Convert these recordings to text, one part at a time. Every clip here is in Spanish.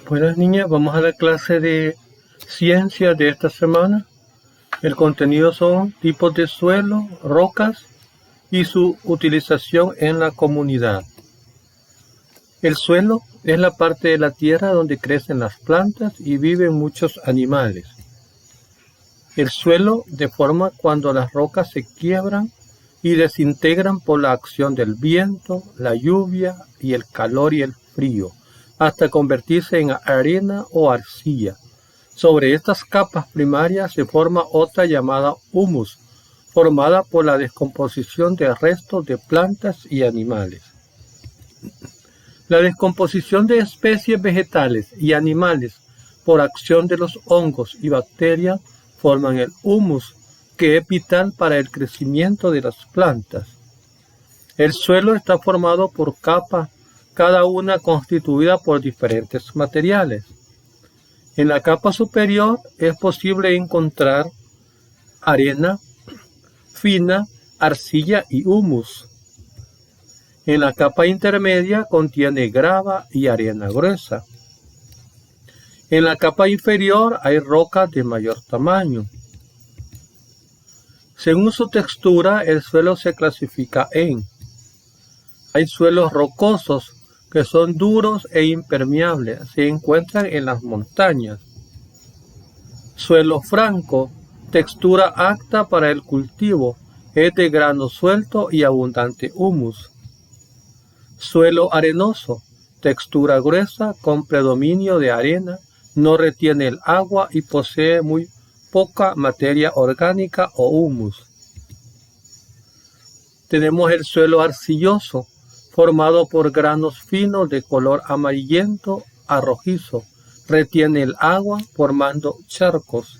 Buenas niñas, vamos a la clase de ciencia de esta semana. El contenido son tipos de suelo, rocas y su utilización en la comunidad. El suelo es la parte de la tierra donde crecen las plantas y viven muchos animales. El suelo deforma cuando las rocas se quiebran y desintegran por la acción del viento, la lluvia y el calor y el frío, hasta convertirse en arena o arcilla. Sobre estas capas primarias se forma otra llamada humus, formada por la descomposición de restos de plantas y animales. La descomposición de especies vegetales y animales por acción de los hongos y bacterias forman el humus, que es vital para el crecimiento de las plantas. El suelo está formado por capas, cada una constituida por diferentes materiales. En la capa superior es posible encontrar arena fina, arcilla y humus. En la capa intermedia contiene grava y arena gruesa. En la capa inferior hay rocas de mayor tamaño. Según su textura, el suelo se clasifica en: hay suelos rocosos que son duros e impermeables, se encuentran en las montañas. Suelo franco, textura apta para el cultivo, es de grano suelto y abundante humus. Suelo arenoso, textura gruesa con predominio de arena, no retiene el agua y posee muy poca materia orgánica o humus. Tenemos el suelo arcilloso, formado por granos finos de color amarillento a rojizo, retiene el agua formando charcos.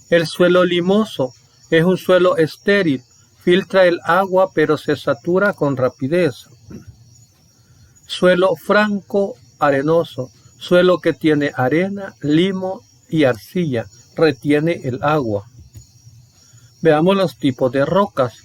El suelo limoso es un suelo estéril, filtra el agua pero se satura con rapidez. Suelo franco arenoso, suelo que tiene arena, limo y arcilla, retiene el agua. Veamos los tipos de rocas.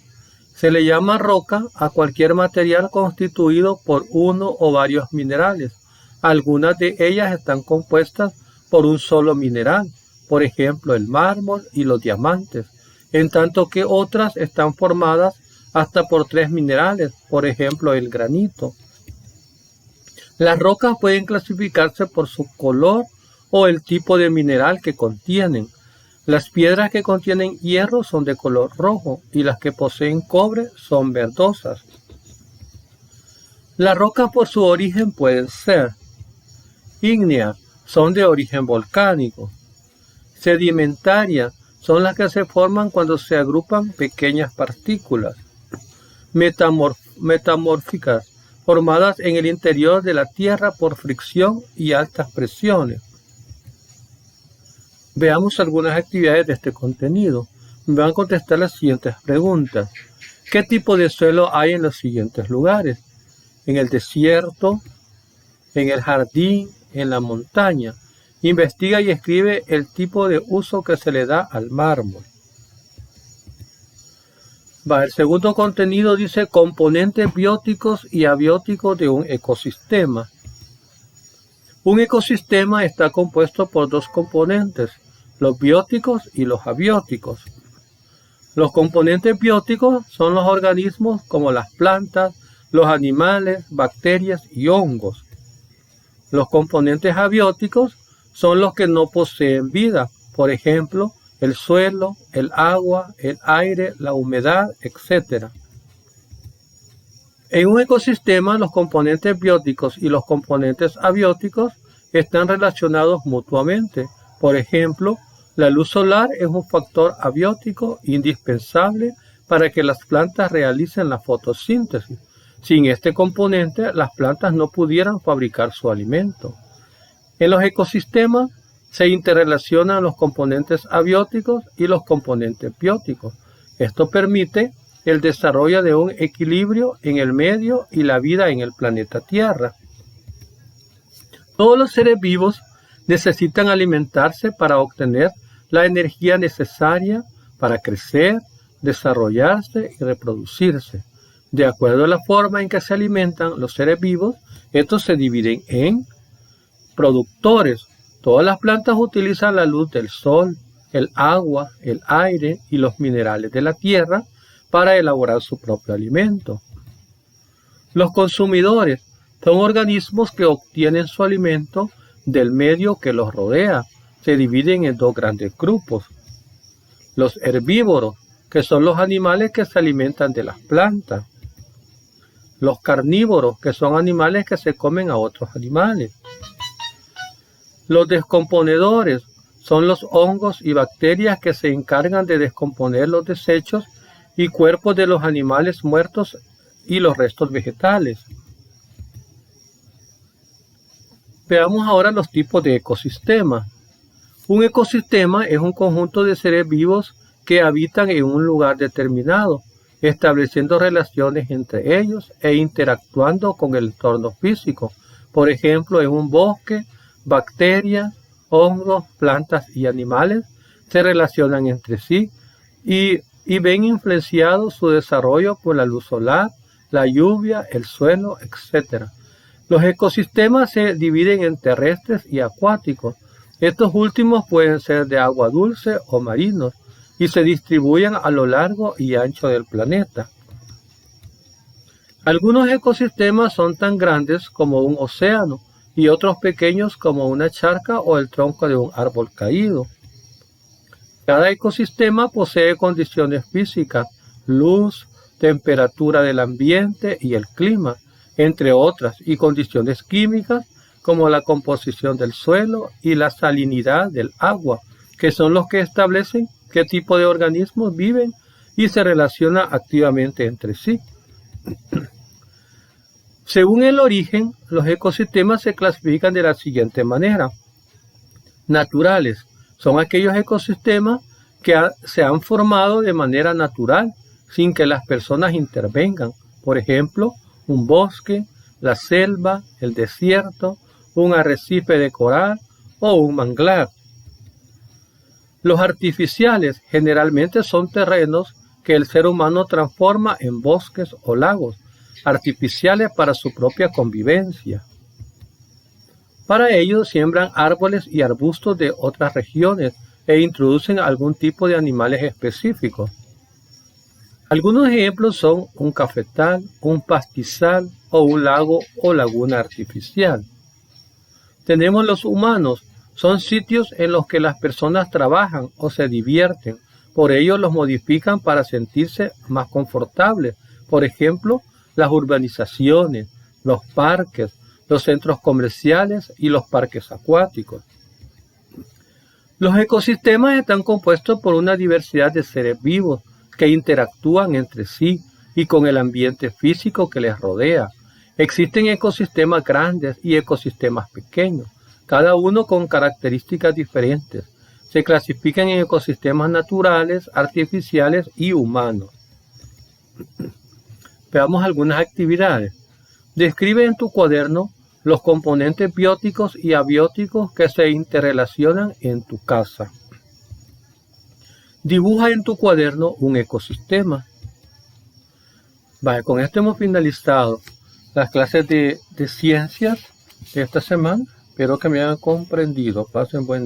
Se le llama roca a cualquier material constituido por uno o varios minerales. Algunas de ellas están compuestas por un solo mineral, por ejemplo el mármol y los diamantes, en tanto que otras están formadas hasta por 3 minerales, por ejemplo el granito. Las rocas pueden clasificarse por su color o el tipo de mineral que contienen. Las piedras que contienen hierro son de color rojo y las que poseen cobre son verdosas. Las rocas por su origen pueden ser ígneas, son de origen volcánico. Sedimentarias, son las que se forman cuando se agrupan pequeñas partículas. Metamórficas, formadas en el interior de la tierra por fricción y altas presiones. Veamos algunas actividades de este contenido. Me van a contestar las siguientes preguntas. ¿Qué tipo de suelo hay en los siguientes lugares? En el desierto, en el jardín, en la montaña. Investiga y escribe el tipo de uso que se le da al mármol. El segundo contenido dice componentes bióticos y abióticos de un ecosistema. Un ecosistema está compuesto por 2 componentes, los bióticos y los abióticos. Los componentes bióticos son los organismos como las plantas, los animales, bacterias y hongos. Los componentes abióticos son los que no poseen vida, por ejemplo, el suelo, el agua, el aire, la humedad, etc. En un ecosistema, los componentes bióticos y los componentes abióticos están relacionados mutuamente. Por ejemplo, la luz solar es un factor abiótico indispensable para que las plantas realicen la fotosíntesis. Sin este componente, las plantas no pudieran fabricar su alimento. En los ecosistemas se interrelacionan los componentes abióticos y los componentes bióticos. Esto permite el desarrollo de un equilibrio en el medio y la vida en el planeta Tierra. Todos los seres vivos necesitan alimentarse para obtener la energía necesaria para crecer, desarrollarse y reproducirse. De acuerdo a la forma en que se alimentan los seres vivos, estos se dividen en productores. Todas las plantas utilizan la luz del sol, el agua, el aire y los minerales de la tierra para elaborar su propio alimento. Los consumidores son organismos que obtienen su alimento del medio que los rodea. Se dividen en dos grandes grupos. Los herbívoros, que son los animales que se alimentan de las plantas. Los carnívoros, que son animales que se comen a otros animales. Los descomponedores son los hongos y bacterias que se encargan de descomponer los desechos y cuerpos de los animales muertos y los restos vegetales. Veamos ahora los tipos de ecosistemas. Un ecosistema es un conjunto de seres vivos que habitan en un lugar determinado, estableciendo relaciones entre ellos e interactuando con el entorno físico. Por ejemplo, en un bosque, bacterias, hongos, plantas y animales se relacionan entre sí y ven influenciado su desarrollo por la luz solar, la lluvia, el suelo, etc. Los ecosistemas se dividen en terrestres y acuáticos. Estos últimos pueden ser de agua dulce o marinos y se distribuyen a lo largo y ancho del planeta. Algunos ecosistemas son tan grandes como un océano y otros pequeños como una charca o el tronco de un árbol caído. Cada ecosistema posee condiciones físicas, luz, temperatura del ambiente y el clima, entre otras, y condiciones químicas como la composición del suelo y la salinidad del agua, que son los que establecen qué tipo de organismos viven y se relacionan activamente entre sí. Según el origen, los ecosistemas se clasifican de la siguiente manera. Naturales son aquellos ecosistemas que se han formado de manera natural, sin que las personas intervengan. Por ejemplo, un bosque, la selva, el desierto, un arrecife de coral o un manglar. Los artificiales generalmente son terrenos que el ser humano transforma en bosques o lagos, artificiales para su propia convivencia. Para ello siembran árboles y arbustos de otras regiones e introducen algún tipo de animales específicos. Algunos ejemplos son un cafetal, un pastizal o un lago o laguna artificial. Tenemos los humanos, son sitios en los que las personas trabajan o se divierten, por ello los modifican para sentirse más confortables. Por ejemplo, las urbanizaciones, los parques, los centros comerciales y los parques acuáticos. Los ecosistemas están compuestos por una diversidad de seres vivos que interactúan entre sí y con el ambiente físico que les rodea. Existen ecosistemas grandes y ecosistemas pequeños, cada uno con características diferentes. Se clasifican en ecosistemas naturales, artificiales y humanos. Veamos algunas actividades. Describe en tu cuaderno los componentes bióticos y abióticos que se interrelacionan en tu casa. Dibuja en tu cuaderno un ecosistema. Vale, con esto hemos finalizado las clases de ciencias de esta semana. Espero que me hayan comprendido. Pasen buen día.